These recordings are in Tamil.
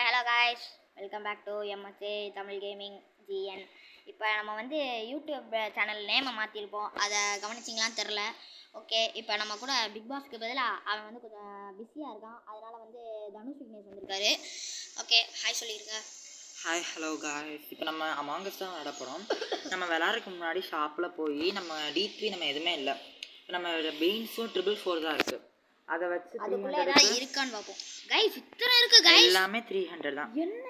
Hello guys, welcome back to MSA Tamil gaming GN. இப்போ நம்ம வந்து யூடியூப் சேனல் நேமை மாற்றிருப்போம். அதை கவனிச்சிங்களான்னு தெரில. ஓகே, இப்போ நம்ம கூட பிக் பாஸ்க்கு பதிலாக அவன் வந்து கொஞ்சம் பிஸியாக இருக்கான். அதனால் வந்து தனுஷ் விக்னேஷ் வந்திருக்காரு. ஓகே, ஹாய் சொல்லியிருக்க. Hi hello guys. இப்போ நம்ம அமாங்கஸ் தான் விளையாட போகிறோம். நம்ம விளையாடுறதுக்கு முன்னாடி ஷாப்பில் போய் நம்ம D3 நம்ம எதுவுமே இல்லை. நம்ம பீன்ஸும் 444 தான் இருக்குது. அதை வச்சு அதுக்குள்ளே ஏதாவது இருக்கான்னு பார்ப்போம். கைஸ், இத்தனை இருக்குது கைஸ். எல்லாமே 300 தான். என்ன,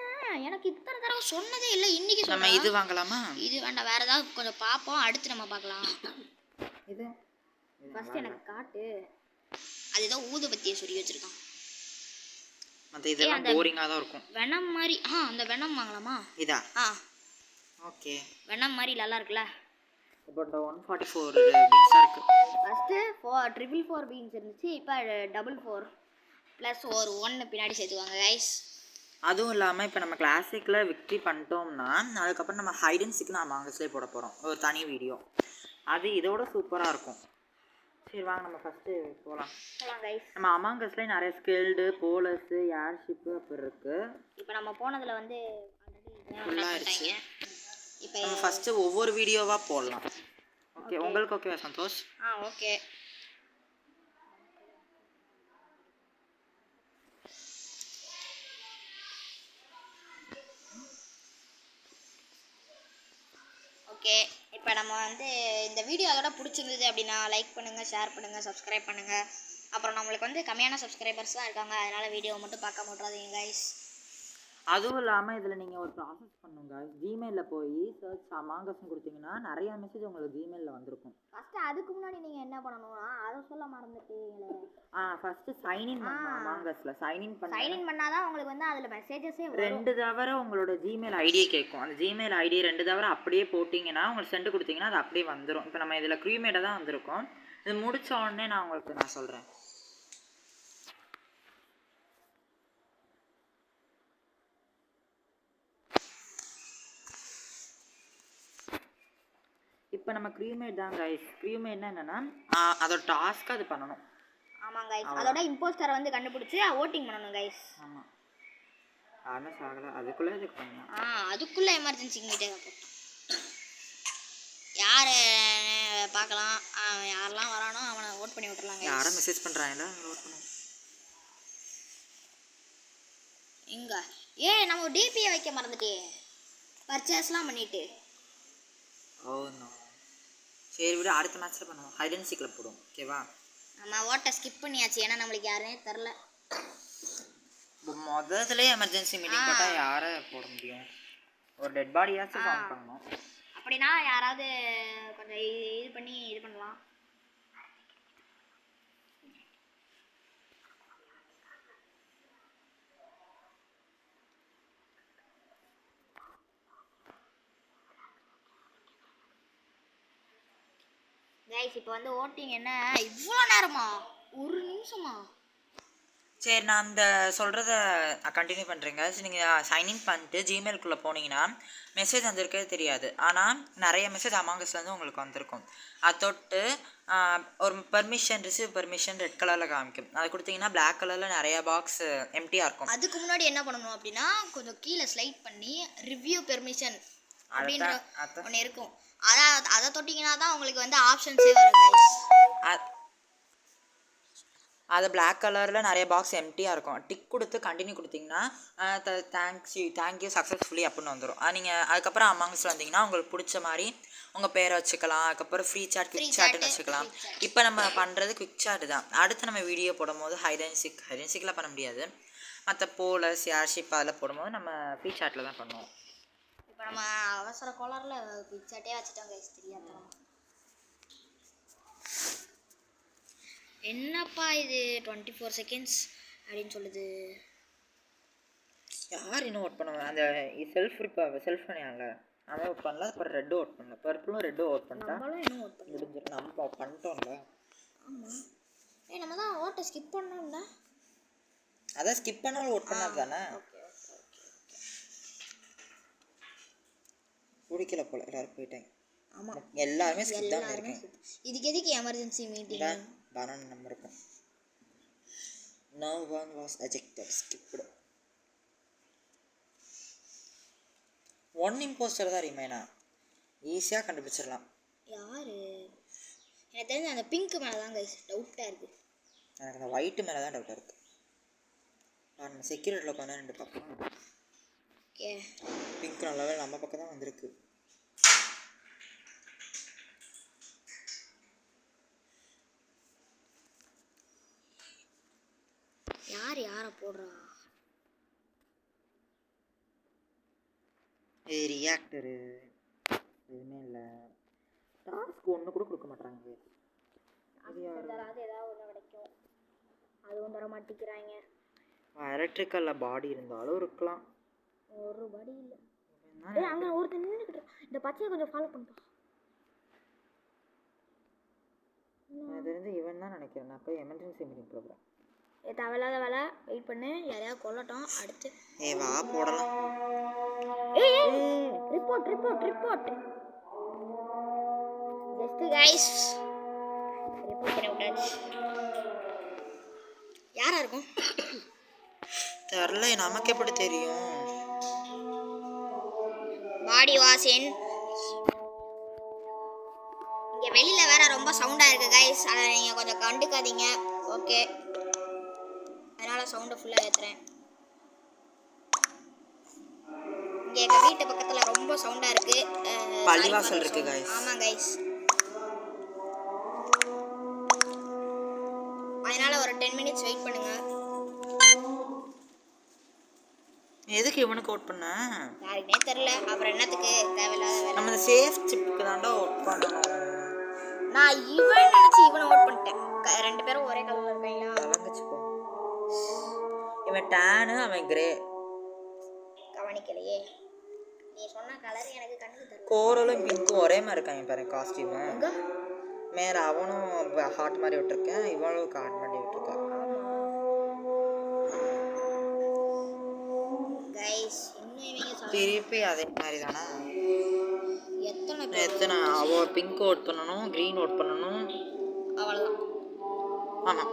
எனக்கு இத்தனை தடவை சொன்னதே இல்லை. இன்னைக்கு நம்ம இது வாங்கலாமா? இது வேண்டாம், வேறு ஏதாவது கொஞ்சம் பார்ப்போம். அடுத்து நம்ம பார்க்கலாம். இது ஃபஸ்ட்டு எனக்கு காட்டு. அதுதான் ஊதுபத்தியை சொல்லி வச்சுருக்கான். மற்ற இதெல்லாம் போரிங்காக தான் இருக்கும். வெனம் மாதிரி. அந்த வெனம் வாங்கலாமா? இதா? ஓகே. வெனம் மாதிரி நல்லா இருக்குல்ல. இப்போ 144 பீன்ஸாக இருக்குது. ஃபஸ்ட்டு 444 பீன்ஸ் இருந்துச்சு. இப்போ 444 ப்ளஸ் ஒரு 1 பின்னாடி சேர்த்துவாங்க கைஸ். அதுவும் இல்லாமல் இப்போ நம்ம கிளாசிக்கில் விக்ட்ரி பண்ணிட்டோம்னா அதுக்கப்புறம் நம்ம ஹைட் அண்ட் சீக் அமாங்கஸ்லேயே போட போகிறோம், ஒரு தனி வீடியோ. அது இதோட சூப்பராக இருக்கும். சரி வாங்க, நம்ம ஃபஸ்ட்டு போகலாம் கைஸ். நம்ம அமாங்கஸ்லேயே நிறைய ஸ்கில்டு, போலர்ஸு, ஏர்ஷிப்பு அப்படி இருக்குது. இப்போ நம்ம போனதில் வந்து ஃபுல்லாக இருந்துச்சு. இப்போ நம்ம ஃபஸ்ட்டு ஒவ்வொரு வீடியோவாக போடலாம். ஓகே, உங்களுக்கு ஓகேவா சந்தோஷ்? ஓகே. ஓகே, இப்போ நம்ம வந்து இந்த வீடியோ அதோட பிடிச்சிருந்தது அப்படின்னா லைக் பண்ணுங்கள், ஷேர் பண்ணுங்கள், சப்ஸ்கிரைப் பண்ணுங்கள். அப்புறம் நம்மளுக்கு வந்து கம்மியான சப்ஸ்கிரைபர்ஸ் தான் இருக்காங்க. அதனால் வீடியோவை மட்டும் பார்க்க மாட்டாதீங்க கைஸ். அதுவும் இல்லாமல் இதில் நீங்கள் ஒரு ப்ராசஸ் பண்ணுங்க. ஜிமெயிலில் போய் சர்ச் அமாங்கஸ்ன்னு கொடுத்தீங்கன்னா நிறையா மெசேஜ் உங்களுக்கு ஜிமெயிலில் வந்திருக்கும். ஃபஸ்ட்டு அதுக்கு முன்னாடி நீங்கள் என்ன பண்ணணும்னா, அதை சொல்ல மறந்துட்டீங்களே. ஃபஸ்ட்டு சைன்இன் பண்ணணும். அமாங்கஸில் சைன்இன் பண்ணால் தான் உங்களுக்கு வந்து அதில் மெசேஜஸே வரும். 2 தடவை உங்களோட ஜிமெயில் ஐடியை கேட்கும். அந்த ஜிமெயில் ஐடியை 2 தடவை அப்படியே போட்டிங்கன்னா உங்களுக்கு சென்ட் கொடுத்தீங்கன்னா அது அப்படியே வந்துடும். இப்போ நம்ம இதில் க்ரீமேடாக தான் வந்திருக்கோம். இது முடித்த உடனே நான் சொல்கிறேன். இப்போ நம்ம க்ரீமேட் தான் கைஸ். க்ரீமேட்னா என்னென்னா அதோட டாஸ்க்கு அது பண்ணணும். ஆமாம் கைஸ், அதோட இம்போஸ்டரை வந்து கண்டுபிடிச்சி ஓட்டிங் பண்ணணும் கைஸ். ஆமாம், ஆனால் சாகலை. அதுக்குள்ளே இதுக்கு பண்ணலாம். அதுக்குள்ளே எமர்ஜென்சி மீட்டே யார் பார்க்கலாம். யாரெல்லாம் வரானோ அவனை ஓட் பண்ணி விட்டுறலாங்க. யாரை மெசேஜ் பண்ணுறாங்களா ஓட் பண்ண. இங்கே நம்ம டிபியை வைக்க மறந்துட்டே, பர்ச்சேஸ்லாம் பண்ணிட்டு. சரி விட, அடுத்த மேட்ச்சில் பண்ணுவோம். ஹைட் அண்ட் சீக்கில் போடுவோம். ஓகேவா? நம்ம ஓட்டை ஸ்கிப் பண்ணியாச்சு, ஏன்னா நம்மளுக்கு யாருனே தெரில. இப்போ முதல்ல எமர்ஜென்சி மீட்டிங் போட்டால் யாரை போட முடியும்? ஒரு டெட் பாடியாச்சும் ஃபார்ம் பண்ணணும். அப்படின்னா யாராவது கொஞ்சம் இது பண்ணி இது பண்ணலாம். கைஸ், இப்போ வந்து ஓட்டிங் என்ன இவ்வளோ நேரமா? 1 நிமிஷமா? சரி, நான் அந்த சொல்கிறத கண்டினியூ பண்ணுறேங்க. நீங்கள் சைன்இன் பண்ணிட்டு ஜிமெயிலுக்குள்ளே போனீங்கன்னா மெசேஜ் வந்திருக்கே தெரியாது. ஆனால் நிறைய மெசேஜ் அமாங்கஸ்லேருந்து உங்களுக்கு வந்திருக்கும். அதை தொட்டு ஒரு ரிசீவ் பர்மிஷன் ரெட் கலரில் காமிக்கும். அதை கொடுத்தீங்கன்னா பிளாக் கலரில் நிறைய பாக்ஸ் எம்டியாக இருக்கும். அதுக்கு முன்னாடி என்ன பண்ணணும் அப்படின்னா, கொஞ்சம் கீழே ஸ்லைட் பண்ணி ரிவ்யூ பெர்மிஷன் அப்படின்ற ஒன்று இருக்கும். அதை தொட்டிங்கன்னா தான் உங்களுக்கு வந்து ஆப்ஷன்ஸே வரும். அது பிளாக் கலரில் நிறைய பாக்ஸ் எம்டியாக இருக்கும். டிக் கொடுத்து கண்டினியூ கொடுத்தீங்கன்னா தேங்க்யூ சக்ஸஸ்ஃபுல்லி அப்படின்னு வந்துடும். நீங்கள் அதுக்கப்புறம் அமாங்கஸில் வந்தீங்கன்னா உங்களுக்கு பிடிச்ச மாதிரி உங்கள் பேரை வச்சுக்கலாம். அதுக்கப்புறம் ஃப்ரீ சாட், குவிக் சாட்டுன்னு வச்சுக்கலாம். இப்போ நம்ம பண்ணுறது குவிக் சாட்டு தான். அடுத்து நம்ம வீடியோ போடும்போது ஹைட் அண்ட் சீக்கில் பண்ண முடியாது. மற்ற போலர்ஸ், ஏர்ஷிப் அதில் போடும்போது நம்ம ஃப்ரீ சாட்டில் தான் பண்ணுவோம். இப்போ நம்ம அவசர கோளாறுல குவிக் சாட்டே வச்சுட்டோம் கைஸ், தெரியாத. என்னப்பா இது 24 செகண்ட்ஸ் அப்படின்னு சொல்லுது. யார் இன்னும் ஓட் பண்ணுவாங்க? அந்த செல்ஃப் பண்ணியாங்கல்ல, அவன் ஓட் பண்ணல. அப்புறம் ரெட்டு ஓட் பண்ணல. பர்பிளும் ரெட்டும் ஓட் பண்ணிட்டா முடிஞ்சிடும். நம்ம பண்ணிட்டோம்ல. ஆமாம், நம்ம தான் ஓட்டை ஸ்கிப் பண்ணோம்ல. அதான் ஸ்கிப் பண்ணாலும் ஓட் பண்ணாது தானே. பிடிக்கல போல, எல்லாரும் போயிட்டாங்க. ஆமாம், எல்லாருமே ஸ்கிப் தான் பண்ணியிருக்கேன். இதுக்கு எதுக்கு எமர்ஜென்சி மீட்டிங்? பனானா நம்பர் இருக்கும். No one was ejected. Skipped. 1 impostor தான் ரிமைனா, ஈஸியாக கண்டுபிடிச்சிடலாம். யாரு? எனக்கு தெரிஞ்ச அந்த பிங்க் மேலே தான் கைஸ் டவுட்டாக இருக்குது. எனக்கு அந்த ஒயிட்டு மேலே தான் டவுட்டாக இருக்குது. நான் செக்யூரிட்டியில் உட்காந்து 2 பக்கம். ஓகே, பிங்க் நல்லாவே நம்ம பக்கம் தான் வந்திருக்கு. யாரை போடுறா? ரியாக்டரு எதுவுமே இல்லை. டாஸ்க் ஒன்று கூட கொடுக்க மாட்டாங்க. ஏதாவது ஒன்று கிடைக்கும், அதுவும் தர மாட்டேங்கிறாங்க. எலக்ட்ரிக்கலில் பாடி இருந்தாலும் இருக்கலாம். ஒரு பாடி இல்லை. அங்கே ஒருத்தர் நின்றுக்கிட்டு இந்த பச்சையை கொஞ்சம் ஃபாலோ பண்ணிட்டோம். எனக்கு தெரிஞ்சு இவன் தான் நினைக்கிறேன். நான் போய் எமர்ஜென்சி மீட்டிங் ப்ரோக்ராம். தேவையில்லாத வேலை, வெயிட் பண்ணு, யாரையாவது கொல்லட்டும். அடுத்து வா போடலாம். ரிப்போர்ட் ஜஸ்ட் கைஸ் ரிப்போர்ட் பண்ணி விட்டாச்சு. யாரா இருக்கும் தெரில, நமக்கு எப்படி தெரியும்? பாடி வாஷின். இங்க வெளியில வேற ரொம்ப சவுண்டா இருக்கு கைஸ், அதை நீங்க கொஞ்சம் கண்டுக்காதீங்க. ஓகே, அதனால சவுண்டை ஃபுல்லா ஏத்துறேன். இங்க எங்க வீட்டு பக்கத்துல ரொம்ப சவுண்டா இருக்கு. பள்ளிவாசல் இருக்கு கைஸ். ஆமா கைஸ், அதனால ஒரு 10 மினிட்ஸ் வெயிட் பண்ணுங்க. எதுக்கு இவனுக்கு ஓட் பண்ண? யாருக்குனே தெரியல, அப்புறம் என்னத்துக்கு தேவையில்லாத வேலை. நம்ம இந்த சேஃப் சிப்புக்கு தாண்டா ஓட் பண்ணணும். நான் இவன் நினைச்சு இவனை ஓட் பண்ணிட்டேன். 2 பேரும் ஒரே கலர்ல இருக்காங்களா? கலங்கச்சுக்கோ. இவன் டேனு, அவன் கிரே. கவனிக்கலையே, நீ சொன்ன கலர் எனக்கு கண்ணுக்கு தெரியல. கோரலும் பிங்க்கும் ஒரே மாதிரி இருக்காங்க பாருங்க காஸ்டியூமு. மேல அவனும் ஹார்ட் மாதிரி விட்டுருக்கேன், இவனும் ஹார்ட் மாதிரி விட்டுருக்கான். கைஸ் இன்னும் இவங்க திருப்பி அதே மாதிரி தானே? எத்தனை அவ பிங்க் ஓட் பண்ணணும், க்ரீன் ஓட் பண்ணணும், அவ்வளோதான். ஆமாம்.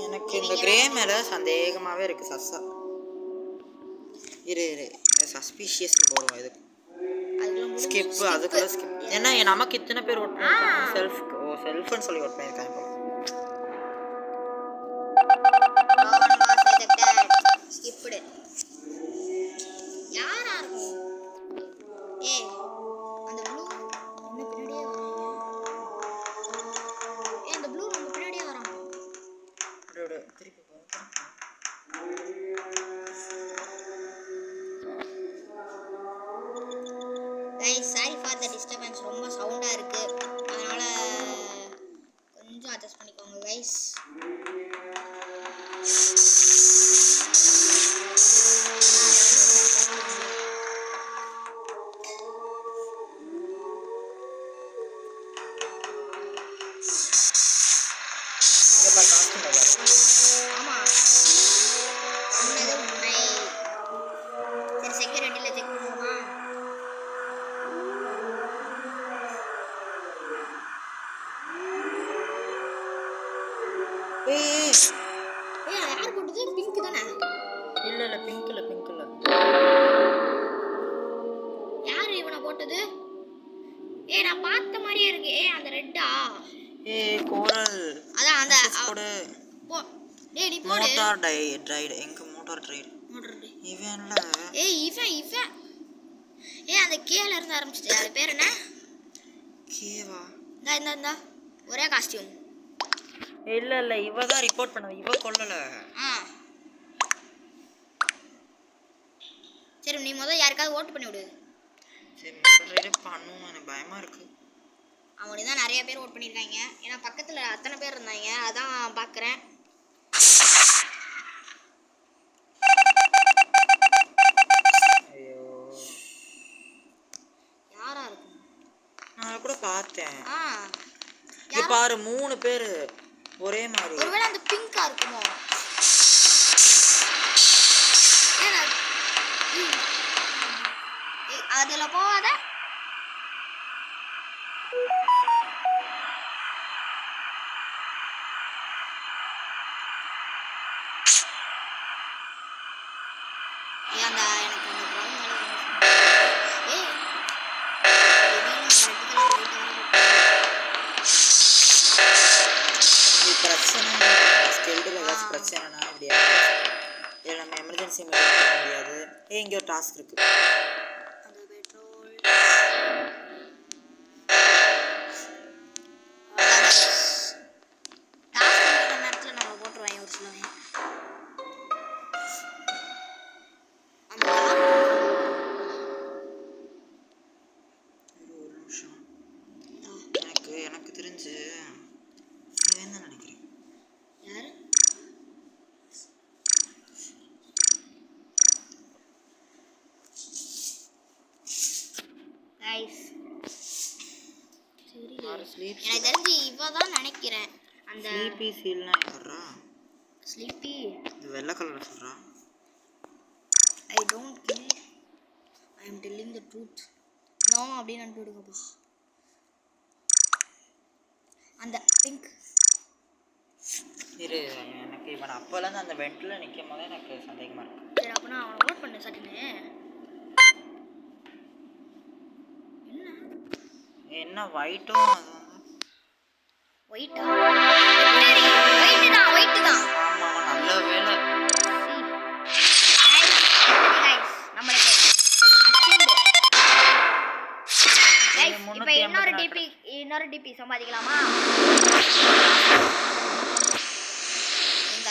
எனக்கு இந்த கிரே மேலே சந்தேகமாகவே இருக்குது. சஸ்ஸா இரு சஸ்பீஷியஸ்னு போடுவோம். இதுக்கு ஸ்கிப்பு, அதுக்குள்ள ஸ்கிப். ஏன்னா நமக்கு இத்தனை பேர் ஓட் பண்ணிருக்காங்க. செல்ஃப்னு சொல்லி ஓட் பண்ணியிருக்காங்க. ஸ்கிப்டு யாரா இருக்கும்? அந்த ப்ளூ என்ன பின்னாடியே வராங்க. அந்த ப்ளூ நம்ம பின்னாடியே வரான். திருப்பி guys sorry for the disturbance, ரொம்ப சவுண்டா இருக்கு, அதனால கொஞ்சம் அட்ஜஸ்ட் பண்ணிக்கோங்க கைஸ். ஆமா, சொன்னது உண்மை. சரி, செக்யூரிட்டில செக் பண்ணுவோமா? யார் போட்டது? பிங்க் தானே? இல்ல பிங்க் இல்ல. யாரு இவனை போட்டது? நான் பார்த்த மாதிரியே இருக்கு. அந்த ரெட்டா? கோரல். அதான் அந்த போடு. நீ போடு. Motor tried. எங்க மோட்டார் ட்ரைடு? இவன்ல இவன் அந்த கேல இருந்து ஆரம்பிச்சிட்டு அது பேர் என்ன? கேவா? இந்த ஒரே காஸ்டியூம். இல்ல இவ தான் ரிப்போர்ட் பண்ண. இவ கொல்லல. சரி, நீ முதல்ல யாருக்காவது ஓட்டு பண்ணி விடு. சரி, முதல்ல பண்ணுவோம். எனக்கு பயமா இருக்கு. அவனுக்கு தான் நிறைய பேர் ஓட் பண்ணியிருக்காங்க. ஏன்னா பக்கத்தில் அத்தனை பேர் இருந்தாங்க, அதான் பார்க்குறேன். ஐயோ, யாரா இருக்கும்? நான் கூட பார்த்தேன். இங்க பாரு, 3 பேர் ஒரே மாதிரி. ஒருவேளை அந்த பிங்கா இருக்குமோ? அதுல போகாத. அந்த எனக்கு இதில் நம்ம எமர்ஜென்சி மெயின்டைன் பண்ண முடியாது. இங்கே ஒரு டாஸ்க் இருக்குது. அந்த பெட்ரோல் டாஸ்க் நேரத்தில் நம்ம போட்டுருவாங்க ஒரு சிலவங்க. ஒரு நிமிஷம். எனக்கு தெரிஞ்சு என்ன நினைக்கிறேன். யாரு கைஸ் சரி எனக்கு தெரிஞ்சு இவ தான் நினைக்கிறேன். அந்த ஸ்லீப்பி சீல்னா சொல்கிறா. ஸ்லீப்பி இது வெள்ளை கலர் சொல்கிறா. I don't kill I am telling the truth no அப்படின்னு அனுப்பிவிடுங்கப்பா. அந்த பிங்க் இரு எனக்கு இவன் அப்போலேருந்து அந்த வெண்டில் நிற்கும் போதே எனக்கு சந்தேகமாக இருக்கு. சரி அப்போனா அவனை ஓட் பண்ணு சட்டுன்னு. என்ன ஒயிட்டும் அது ஒயிட்டா ஒயிட்டு தான் ஆமாம் நல்ல வேலை. நம்மளுக்கு இப்போ இன்னொரு டிபி சம்பாதிக்கலாமா? எங்க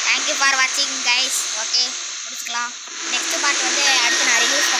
தேங்க்யூ ஃபார் வாட்சிங் கைஸ். ஓகே முடிச்சுக்கலாம். நெக்ஸ்ட் பார்ட் வந்து அடுத்து நான் ரிவ்யூஸ்